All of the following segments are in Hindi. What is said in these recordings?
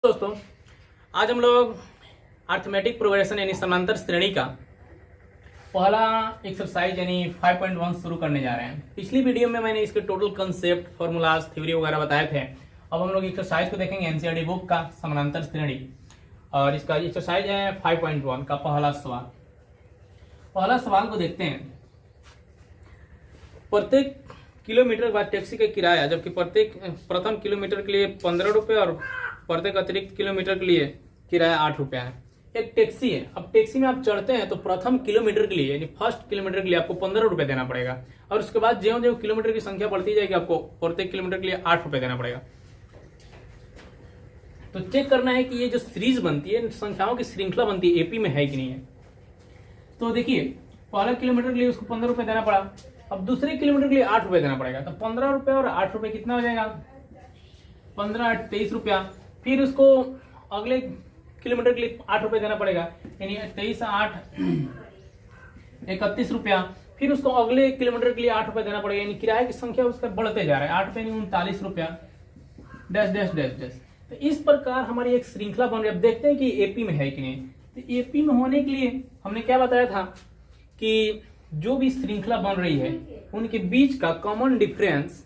दोस्तों, आज हम लोग अर्थमेटिक प्रोग्रेशन यानी समांतर श्रेणी का पहला एक्सरसाइज यानी 5.1 शुरू करने जा रहे हैं। पिछली वीडियो में मैंने इसके टोटल कंसेप्ट, फॉर्मूलाज, थ्योरी वगैरह बताए थे। अब हम लोग एक्सरसाइज को देखेंगे एनसीईआरटी बुक का समांतर श्रेणी, और इसका एक्सरसाइज है 5.1 का पहला सवाल। पहला सवाल को देखते हैं। प्रत्येक किलोमीटर के बाद टैक्सी का किराया, जबकि प्रत्येक प्रथम किलोमीटर के लिए 15 रुपये और प्रत्येक अतिरिक्त किलोमीटर के लिए किराया 8 रुपया है। एक टैक्सी है। अब टैक्सी में आप चढ़ते हैं तो प्रथम किलोमीटर के लिए यानी फर्स्ट किलोमीटर के लिए आपको 15 रुपये देना पड़ेगा, और उसके बाद ज्यों ज्यों किलोमीटर की संख्या बढ़ती जाएगी आपको प्रत्येक किलोमीटर के लिए 8 रुपये देना पड़ेगा। तो चेक करना है कि ये जो सीरीज बनती है, संख्याओं की श्रृंखला बनती है, एपी में है कि नहीं है। तो देखिए, पहला किलोमीटर के लिए उसको 15 रुपये देना पड़ा। अब दूसरे किलोमीटर के लिए 8 रुपये देना पड़ेगा। तो 15 रुपये और 8 रुपये कितना हो जाएगा? 15 8 23 रुपया। फिर उसको अगले किलोमीटर के लिए 8 रुपये देना पड़ेगा, यानी 23 8 31 रुपया। फिर उसको अगले किलोमीटर के लिए 8 रुपये देना पड़ेगा, यानी किराए की संख्या उसका बढ़ते जा रहा है। 8 रुपये 39 रुपया, डैश डैश डैश डैश। तो इस प्रकार हमारी एक श्रृंखला बन रही है। अब देखते हैं कि एपी में है कि नहीं। तो एपी में होने के लिए हमने क्या बताया था कि जो भी श्रृंखला बन रही है उनके बीच का कॉमन डिफरेंस,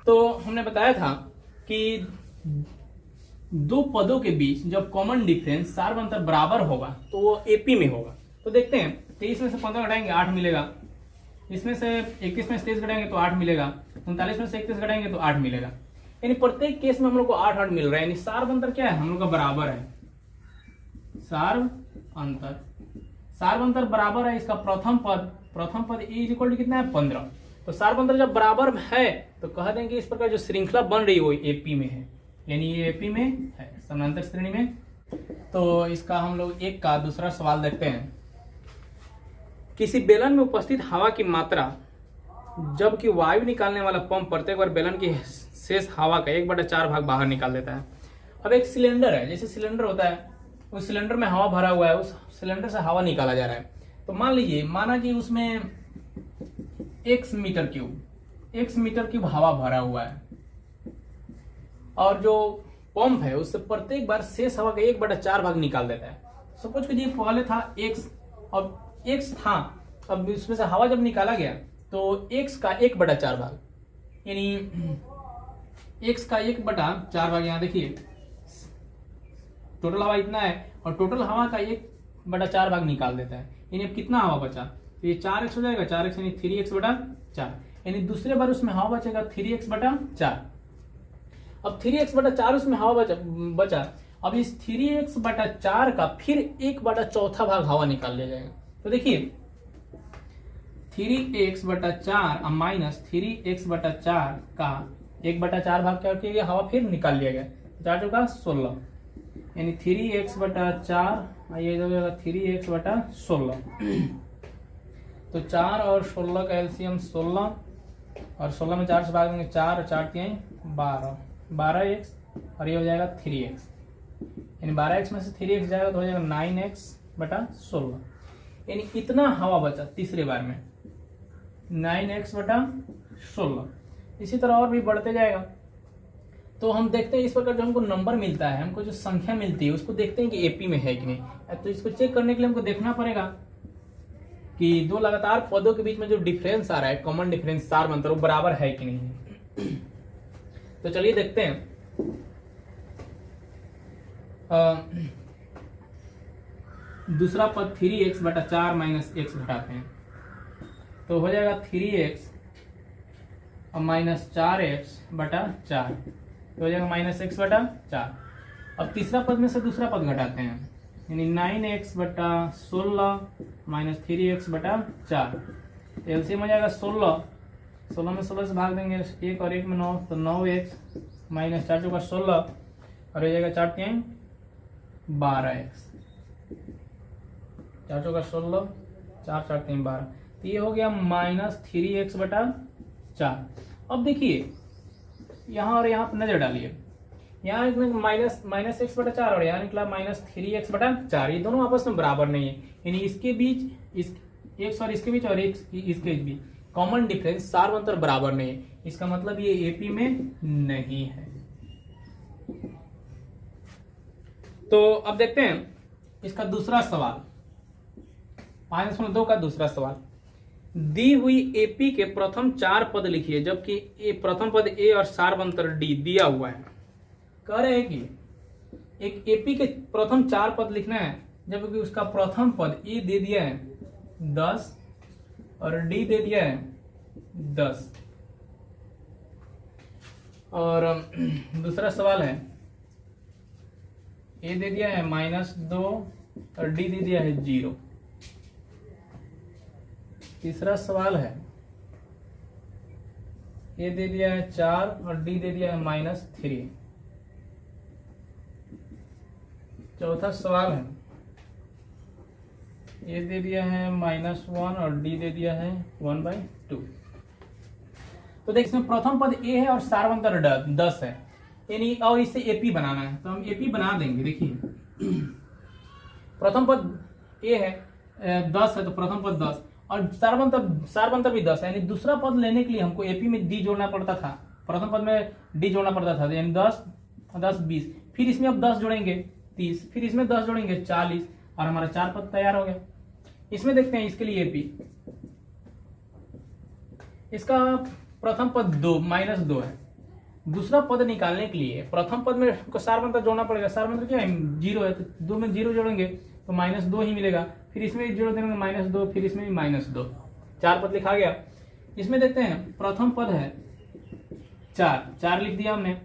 तो हमने बताया था कि दो पदों के बीच जब कॉमन डिफरेंस सार्वंतर बराबर होगा तो वो एपी में होगा। तो देखते हैं, 23 में से 15 घटाएंगे 8 मिलेगा, इसमें से 21 में से 23 घटाएंगे तो 8 मिलेगा, 39 में से 31 घटाएंगे तो 8 मिलेगा। यानी प्रत्येक केस में हम लोग को 8 8 मिल रहा है, यानी सार्वंतर क्या है, हम लोग का बराबर है। सार्वंतर बराबर है। इसका प्रथम पद ए इज इक्वल टू कितना है? 15। तो सार्वंतर जब बराबर है तो कह देंगे इस प्रकार जो श्रृंखला बन रही है वो एपी में है, यानी ये एपी में है, समांतर श्रेणी में। तो इसका हम लोग एक का दूसरा सवाल देखते हैं। किसी बेलन में उपस्थित हवा की मात्रा, जबकि वायु निकालने वाला पंप प्रत्येक बार बेलन की शेष हवा का 1/4 भाग बाहर निकाल देता है। अब एक सिलेंडर है, जैसे सिलेंडर होता है, उस सिलेंडर में हवा भरा हुआ है, उस सिलेंडर से हवा निकाला जा रहा है। तो मान लीजिए, माना कि उसमें x मीटर क्यूब हवा भरा हुआ है, और जो पंप है उससे प्रत्येक बार शेष हवा का 1/4 भाग निकाल देता है। सपोज कीजिए पहले था x, अब x था, अब उसमें से हवा जब निकाला गया तो x का 1/4 भाग, यानी x का 1/4 भाग, यहाँ देखिए टोटल हवा इतना है और टोटल हवा का 1/4 भाग निकाल देता है। यानी अब कितना हवा बचा? तो ये 4x हो जाएगा, 4x यानी 3x/4, यानी दूसरे बार उसमें हवा बचेगा 3x/4। अब 3x/4 उसमें हवा बचा। अब इस 3x/4 का फिर 1/4 भाग हवा निकाल लिया जाएगा। तो देखिए 3x/4 माइनस 3x/4 का 1/4 भाग क्या किया गया? हवा फिर निकाल लिया गया। 4 का 16, यानी 3x/4, ये हो जाएगा 3x/16। तो 4 और 16 का एलसीएम 16, और 16 में 4 से भाग देंगे 4 और 4 3 12x, और ये हो जाएगा 3x, यानी 12x में से 3x जाएगा तो हो जाएगा 9x/16, यानी इतना हवा बचा तीसरे बार में, 9x/16। इसी तरह और भी बढ़ते जाएगा। तो हम देखते हैं इस प्रकार जो हमको नंबर मिलता है, हमको जो संख्या मिलती है, उसको देखते हैं कि एपी में है कि नहीं। तो इसको चेक करने के लिए हमको देखना पड़ेगा कि दो लगातार पदों के बीच में जो डिफरेंस आ रहा है, कॉमन डिफरेंस सार्वंतर, वो बराबर है कि नहीं है। तो चलिए देखते हैं। दूसरा पद 3x/4 माइनस x घटाते हैं, तो हो जाएगा 3x और माइनस 4x/4, तो हो जाएगा -x/4। अब तीसरा पद में से दूसरा पद घटाते हैं, यानी 9x/16 माइनस 3x/4। एलसीएम हो जाएगा 16 में 16 से भाग देंगे 1 और 1 में 9, तो 9x माइनस 4 का 16, और हो जाएगा 4 3 12x, 4 का 16, 4 4 3 12। तो ये हो गया -3x/4। अब देखिए यहाँ और यहाँ पर नजर डालिए, यहाँ माइनस x/4 और यहाँ निकला -3x/4। ये दोनों आपस में बराबर नहीं है, यानी इसके बीच इस x और इसके बीच और इसके बीच कॉमन डिफरेंस सार्वंतर बराबर नहीं है। इसका मतलब ये एपी में नहीं है। तो अब देखते हैं इसका दूसरा सवाल, 5.2 का दूसरा सवाल। दी हुई एपी के प्रथम 4 पद लिखिए, जबकि प्रथम पद ए और सार्वंतर डी दिया हुआ है। कह रहे हैं कि एक एपी के प्रथम 4 पद लिखना है, जबकि उसका प्रथम पद ए दे दिया है 10 और डी दे दिया है 10। और दूसरा सवाल है, ए दे दिया है -2 और डी दे दिया है 0। तीसरा सवाल है, ए दे दिया है 4 और डी दे दिया है -3। चौथा सवाल है, ए दे दिया है -1 और डी दे दिया है 1/2। तो देख, इसमें प्रथम पद ए है और सार्वंतर 10 है, यानी और इसे एपी बनाना है, तो हम एपी बना देंगे। देखिए प्रथम पद ए है 10 है, तो प्रथम पद 10 और सार्वंतर भी 10 है, यानी दूसरा पद लेने के लिए हमको एपी में डी जोड़ना पड़ता था, प्रथम पद में डी जोड़ना पड़ता था, यानी 10 10 20, फिर इसमें अब 10 जोड़ेंगे 30, फिर इसमें 10 जोड़ेंगे 40 और हमारा 4 पद तैयार हो गया। इसमें देखते हैं इसके लिए एपी, इसका प्रथम पद 2 -2 है। दूसरा पद निकालने के लिए प्रथम पद में सार्वंतर जोड़ना पड़ेगा, सार्वंतर क्या है 0 है, तो 2 में 0 जोड़ेंगे तो -2 ही मिलेगा, फिर इसमें भी जोड़ देंगे -2, फिर इसमें भी -2, 4 पद लिखा गया। इसमें देखते हैं प्रथम पद है 4 लिख दिया हमने,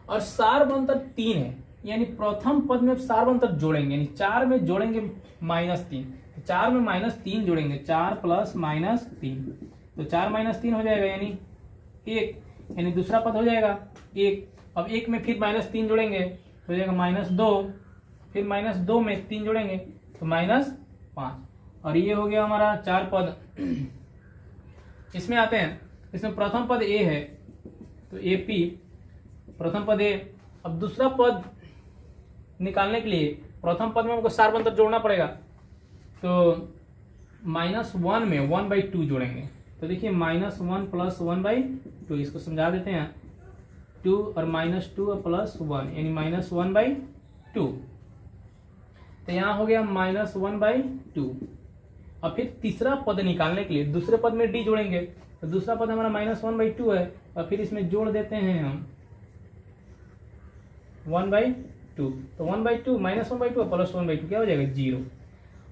और सार्वंतर 3 है, यानी प्रथम पद में सार्वंतर जोड़ेंगे, यानी 4 में जोड़ेंगे -3, 4 में -3 जोड़ेंगे, 4 + -3, तो 4 - 3 हो जाएगा यानी 1, यानी दूसरा पद हो जाएगा 1। अब 1 में फिर -3 जोड़ेंगे तो हो जाएगा -2, फिर -2 में 3 जोड़ेंगे तो -5, और ये हो गया हमारा 4 पद। इसमें आते हैं, इसमें प्रथम पद ए है तो एपी प्रथम पद ए। अब दूसरा पद निकालने के लिए प्रथम पद में हमको सार्वंतर जोड़ना पड़ेगा, तो -1 में 1/2 जोड़ेंगे, तो देखिए -1 + 1/2, इसको समझा देते हैं, 2 और -2 + 1 यानी -1/2, तो यहाँ हो गया -1/2। और फिर तीसरा पद निकालने के लिए दूसरे पद में डी जोड़ेंगे, तो दूसरा पद हमारा -1/2 है, और फिर इसमें जोड़ देते हैं हम 1/2, तो 1/2 -1/2 + 1/2 क्या हो जाएगा 0।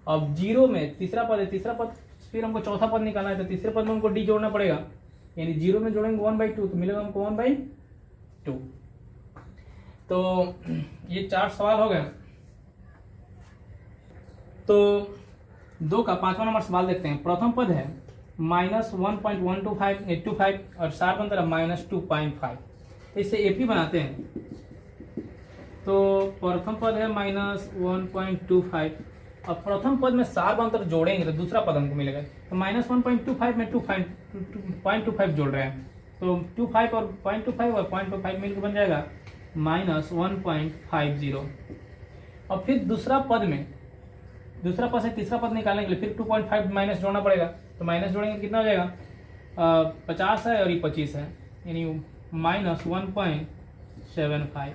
अब 0 में तीसरा पद है, तीसरा पद फिर हमको चौथा पद निकालना है, तो तीसरे पद में हमको डी जोड़ना पड़ेगा, यानी 0 में जोड़ेंगे 1/2 तो मिलेगा हमको 1/2। तो ये 4 सवाल हो गए। तो 2 का 5वां नंबर सवाल देखते हैं। प्रथम पद है -1.125 और सार्वंतर है -2.5, इससे एपी बनाते हैं। तो प्रथम पद है -1.25, अब प्रथम पद में सार्वंतर जोड़ेंगे तो दूसरा पद हमको मिलेगा, तो -1.25 में 2.25 जोड़ रहे हैं, तो 25 और 0.25 और 0.25 मिलकर बन जाएगा -1.50। और फिर दूसरा पद से तीसरा पद निकालने के लिए फिर 2.5 माइनस जोड़ना पड़ेगा, तो माइनस जोड़ेंगे कितना हो जाएगा 50 है और ये 25 है, यानी -1.75।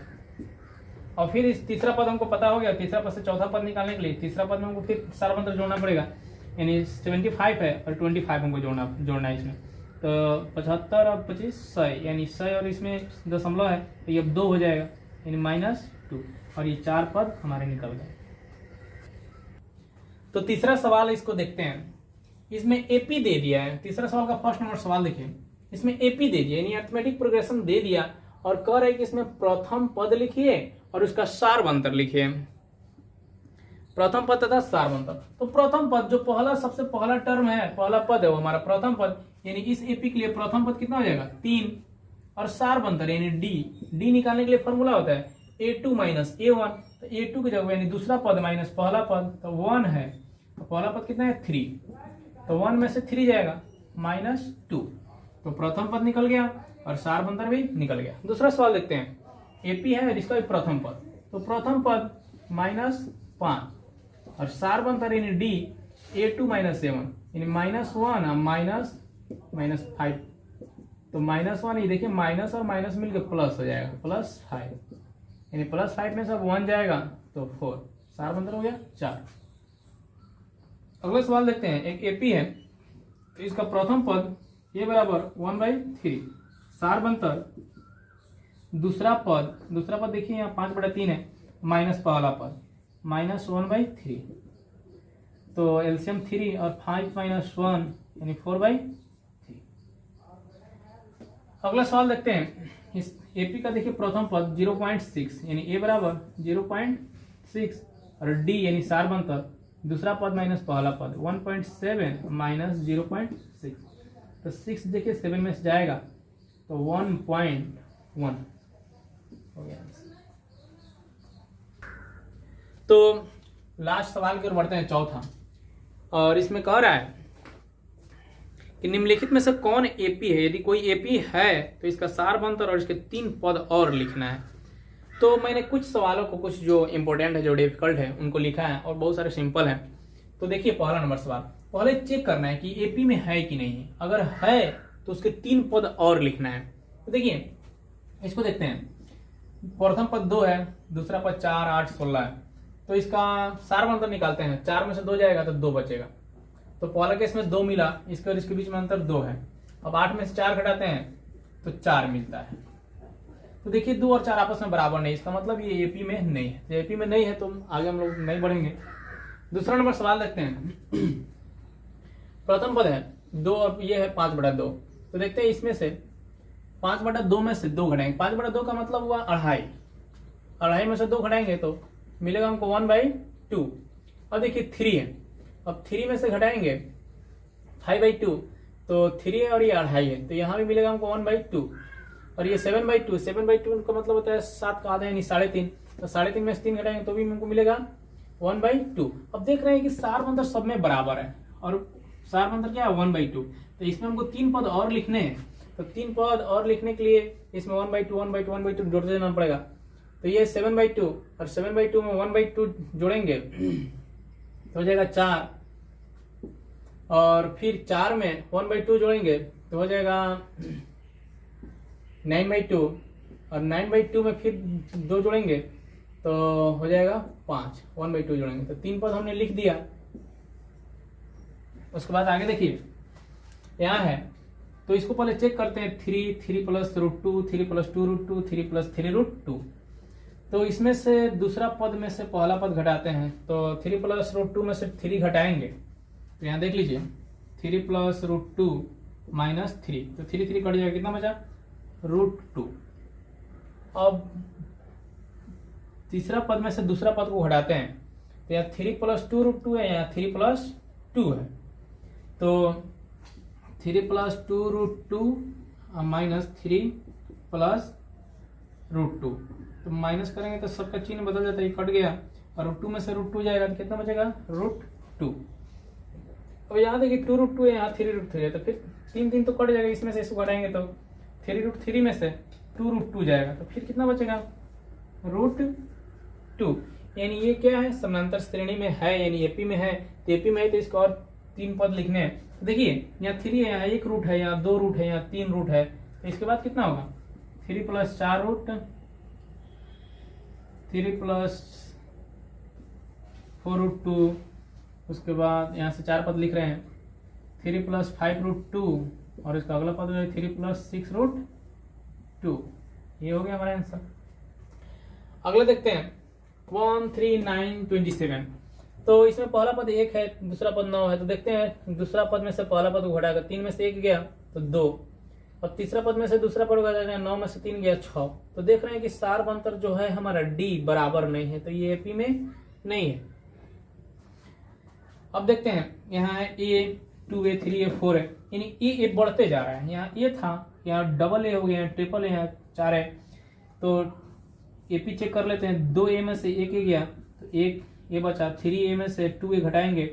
और फिर इस तीसरा पद हमको पता हो गया, तीसरा पद से चौथा पद निकालने के लिए तीसरा पद में हमको फिर सार्वंतर जोड़ना पड़ेगा, यानी 75 है और 25 हमको जोड़ना है इसमें, तो 75 और 25 100, यानी 100 और इसमें दशमलव है तो ये 2 हो जाएगा, यानी -2, और ये 4 पद हमारे निकल गए। तो तीसरा सवाल इसको देखते हैं, इसमें एपी दे दिया है। तीसरा सवाल का फर्स्ट नंबर सवाल देखिए, इसमें एपी दे दिया यानी अरिथमेटिक प्रोग्रेशन दे दिया, और कह रहे हैं कि इसमें प्रथम पद लिखिए और उसका सार्वंतर लिखिए, प्रथम पद तथा सार्वंतर। तो प्रथम पद जो सबसे पहला टर्म है, पहला पद है वो हमारा प्रथम पद, यानी इस एपी के लिए प्रथम पद कितना हो जाएगा 3, और सार्वंतर यानी डी निकालने के लिए फॉर्मूला होता है A2 - A1, तो A2 की जगह यानी दूसरा पद माइनस पहला पद, तो 1 है, तो पहला पद कितना है 3, तो 1 में से 3 जाएगा -2, तो प्रथम पद निकल गया और सार्वंतर भी निकल गया। दूसरा सवाल देखते हैं, एपी है इसका भी प्रथम पद, तो प्रथम पद -5 और सार्वंतर यानी डी A2 - A1 यानी -1 और -5, तो -1 ये देखिए माइनस और माइनस मिलकर प्लस हो जाएगा +5, यानी +5 में सब 1 जाएगा तो 4, सारबंतर हो गया 4। अगला सवाल देखते हैं, एक एपी है तो इसका प्रथम पद ए बराबर 1/3, सारबंतर दूसरा पद देखिए यहाँ 5/3 है, माइनस पहला पद -1/3, तो एलसीएम 3 और 5 - 1 यानी 4/3। अगला सवाल देखते हैं, इस एपी का देखिए प्रथम पद 0.6 यानी ए बराबर 0.6 और डी यानी सारबंतर दूसरा पद माइनस पहला पद 1.7 माइनस 0.6, तो 6 देखिए 7 में से जाएगा तो 1.1 हो गया। तो लास्ट सवाल की ओर बढ़ते हैं, चौथा, और इसमें कह रहा है कि निम्नलिखित में से कौन एपी है, यदि कोई एपी है तो इसका सारबंतर और इसके 3 पद और लिखना है। तो मैंने कुछ सवालों को, कुछ जो इंपॉर्टेंट है, जो डिफिकल्ट है, उनको लिखा है और बहुत सारे सिंपल हैं। तो देखिए पहला नंबर सवाल, पहले चेक करना है कि एपी में है कि नहीं है, अगर है तो उसके 3 पद और लिखना है। तो देखिए इसको देखते हैं, प्रथम पद 2 है, दूसरा पद 4, 8, 16 है, तो इसका सारबंतर निकालते हैं। 4 में से 2 जाएगा तो 2 बचेगा, तो पहला केस में 2 मिला, इसके और इसके बीच में अंतर 2 है। अब 8 में से 4 घटाते हैं तो 4 मिलता है। तो देखिए 2 और 4 आपस में बराबर नहीं, इसका मतलब ये एपी में नहीं है। तो एपी में नहीं है तो आगे हम लोग नहीं बढ़ेंगे। दूसरा नंबर सवाल देखते हैं, प्रथम पद है 2 और ये है 5/2, तो देखते हैं इसमें से 5/2 में से 2 घटाएंगे। 5/2 का मतलब हुआ 2.5, 2.5 में से 2 घटाएंगे तो मिलेगा हमको 1/2। और देखिए 3 है, अब 3 में से घटाएंगे 5/2, तो 3 है और ये 2.5 है, तो यहाँ भी मिलेगा हमको 1/2। और ये 7/2, 7/2 का मतलब होता है 7 का आधा यानी 3.5, तो 3.5 में से 3 घटाएंगे तो भी हमको मिलेगा 1/2। अब देख रहे हैं कि सारबंतर सब में बराबर है और सारबंतर क्या है 1/2, तो इसमें हमको 3 पद और लिखने हैं। तो 3 पद और लिखने के लिए इसमें 1/2 1/2 1/2 जोड़ते जाना पड़ेगा। तो ये 7/2 और 7/2 में 1/2 जोड़ेंगे तो हो जाएगा 4, और फिर 4 में 1/2 जोड़ेंगे तो हो जाएगा 9/2, और 9/2 में फिर 2 जोड़ेंगे तो हो जाएगा 5, 1/2 जोड़ेंगे तो 3 पद हमने लिख दिया। उसके बाद आगे देखिए यहाँ है, तो इसको पहले चेक करते हैं, 3 3 + √2 3 + 2√2 3 + 3√2। तो इसमें से दूसरा पद में से पहला पद घटाते हैं, तो 3 + √2 में से 3 घटाएंगे तो यहाँ देख लीजिए 3 + √2 - 3, तो 3 3 कट जाएगा, कितना बचा √2। अब तीसरा पद में से दूसरा पद को घटाते हैं, तो यहाँ 3 + 2√2 है, यहाँ 3 + 2 है, तो 3 + 2√2 - 3 + √2, तो माइनस करेंगे तो सबका चिन्ह बदल जाता है, ये कट गया, और √2 में से √2 जाएगा तो कितना बचेगा √2। अब यहाँ देखिए 2√2 है, यहाँ 3√3 है, तो फिर 3 3 तो कट जाएगा, इसमें से इसको घटाएंगे तो 3√3 में से 2√2 जाएगा, तो फिर कितना बचेगा √2। यानी ये क्या है, समानांतर श्रेणी में है, यानी एपी में है। तो एपी में है तो इसका और 3 पद लिखने हैं। तो देखिए यहाँ 3 है, यहाँ 1 रूट है, यहाँ 2 रूट है, यहाँ 3 रूट है, तो इसके बाद कितना होगा 3 + 4 रूट 3 + 4√2, उसके बाद यहाँ से 4 पद लिख रहे हैं 3 + 5√2, और इसका अगला पद है 3 + 6√2। ये हो गया हमारा आंसर। अगला देखते हैं 1 3 9 27। तो इसमें पहला पद 1 है, दूसरा पद 9 है, तो देखते हैं दूसरा पद में से पहला पद को घटाकर 3 में से 1 गया तो 2, और तीसरा पद में से दूसरा पद घटाकर 9 में से 3 गया 6। तो देख रहे हैं कि सारबंतर जो है हमारा डी बराबर नहीं है, तो ये एपी में नहीं है। अब देखते हैं यहाँ है A 2 A 3 A 4 है, यानी ए बढ़ते जा रहा है। यहाँ ए था, यहाँ डबल ए हो गया, ट्रिपल ए, यहाँ 4 है, तो एपी चेक कर लेते हैं। 2A में से 1 ए गया तो 1 ए बचा, 3A में से 2A घटाएंगे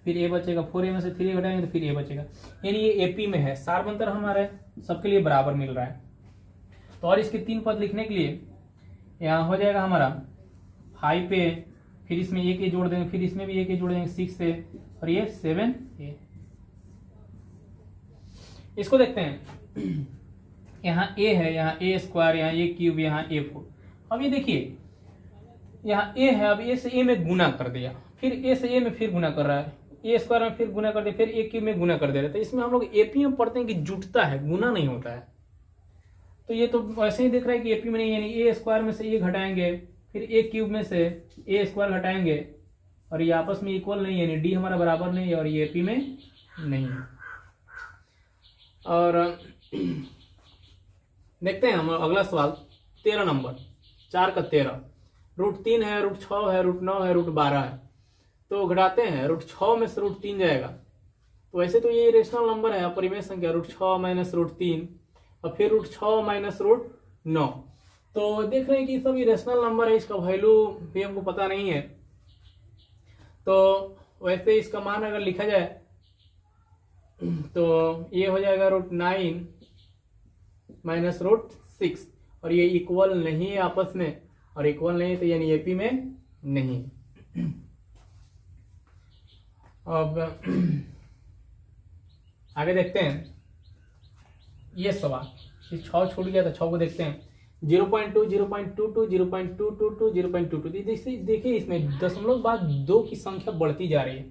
फिर ए बचेगा, 4A में से 3 घटाएंगे तो फिर ए बचेगा, यानी ये एपी में है। सारबंतर हमारे सबके लिए बराबर मिल रहा है। तो और इसके 3 पद लिखने के लिए यहाँ हो जाएगा हमारा 5 पे, फिर इसमें 1 ए जोड़ देंगे, फिर इसमें भी 1 ए जोड़ देंगे 6 ए, और ये 7 ए। इसको देखते हैं, यहाँ a है, यहाँ a², यहाँ a³, यहाँ a4। अब ये देखिए यहाँ ए है, अब ए से ए में गुना कर दिया, फिर ए से ए में फिर गुना कर रहा है, ए स्क्वायर में फिर गुना कर दिया, फिर ए क्यूब में गुना कर दे रहे हैं। तो इसमें हम लोग एपी में पढ़ते हैं कि जुटता है, गुना नहीं होता है। तो ये तो वैसे ही दिख रहा है कि एपी में नहीं, यानी ए स्क्वायर में से ए घटाएंगे, फिर ए क्यूब में से ए स्क्वायर घटाएंगे, और ये आपस में इक्वल नहीं है, यानी डी हमारा बराबर नहीं है, और ये एपी में नहीं है। और देखते हैं हम अगला सवाल 13 नंबर, 4 का 13, √3 है, √6 है, √9 है, √12 है। तो घटाते हैं, √6 में से √3 जाएगा, तो वैसे तो ये रेशनल नंबर है, अपरिमेय संख्या, √6 माइनस √3 और फिर √6 माइनस √9। तो देख रहे हैं कि सब ये रेशनल नंबर है, इसका वैल्यू भी हमको पता नहीं है। तो वैसे इसका मान अगर लिखा जाए तो ये हो जाएगा √9 माइनस √6, और ये इक्वल नहीं है आपस में, और इक्वल नहीं है तो यानी एपी में नहीं। अब आगे देखते हैं ये सवाल, ये 6 छूट गया था, 6 को देखते हैं। 0.2, 0.22, 0.222, 0.22। देखिए इसमें दशमलव बाद 2 की संख्या बढ़ती जा रही है,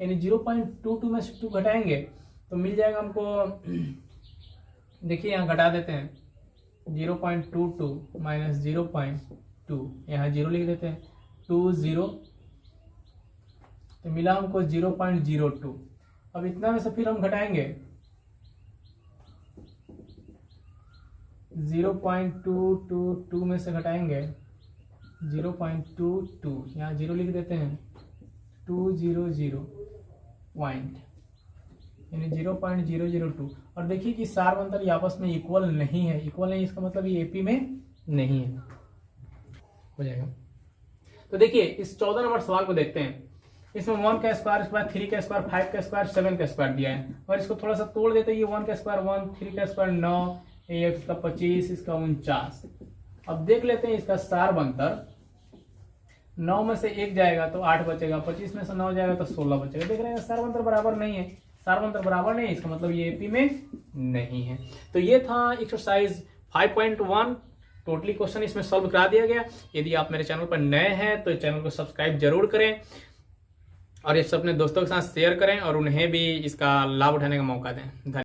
यानी 0.22 में से 2 घटाएंगे तो मिल जाएगा हमको, देखिए यहाँ घटा देते हैं, 0.22 माइनस 0.2, यहाँ 0 लिख देते हैं, 20, तो मिला हमको 0.02। अब इतना में से फिर हम घटाएंगे 0.222 में से घटाएंगे 0.22, यहाँ 0 लिख देते हैं, 200 पॉइंट, यानी 0.002। और देखिए कि सार अंतर आपस में इक्वल नहीं है, इक्वल नहीं इसका मतलब ये एपी में नहीं है, हो जाएगा। तो देखिए इस 14 नंबर सवाल को देखते हैं। इसमें 1 का स्क्वायर, इसके बाद 3 का स्क्वायर, 5 का स्क्वायर, 7 का स्क्वायर दिया है, और इसको थोड़ा सा तोड़ देते हैं। ये 1 का स्क्वायर 1, 3 का स्क्वायर 9, इसका 25, इसका 49। अब देख लेते हैं इसका सार अंतर, 9 में से 1 जाएगा तो 8 बचेगा, 25 में से 9 जाएगा तो 16 बचेगा। देख रहे हैं सार अंतर बराबर नहीं है, सार अंतर बराबर नहीं है, इसका मतलब ये एपी में नहीं है। तो ये था एक्सरसाइज 5.1, टोटली क्वेश्चन इसमें सॉल्व करा दिया गया। यदि आप मेरे चैनल पर नए हैं तो चैनल को सब्सक्राइब जरूर करें, और ये सब अपने दोस्तों के साथ शेयर करें, और उन्हें भी इसका लाभ उठाने का मौका दें। धन्यवाद।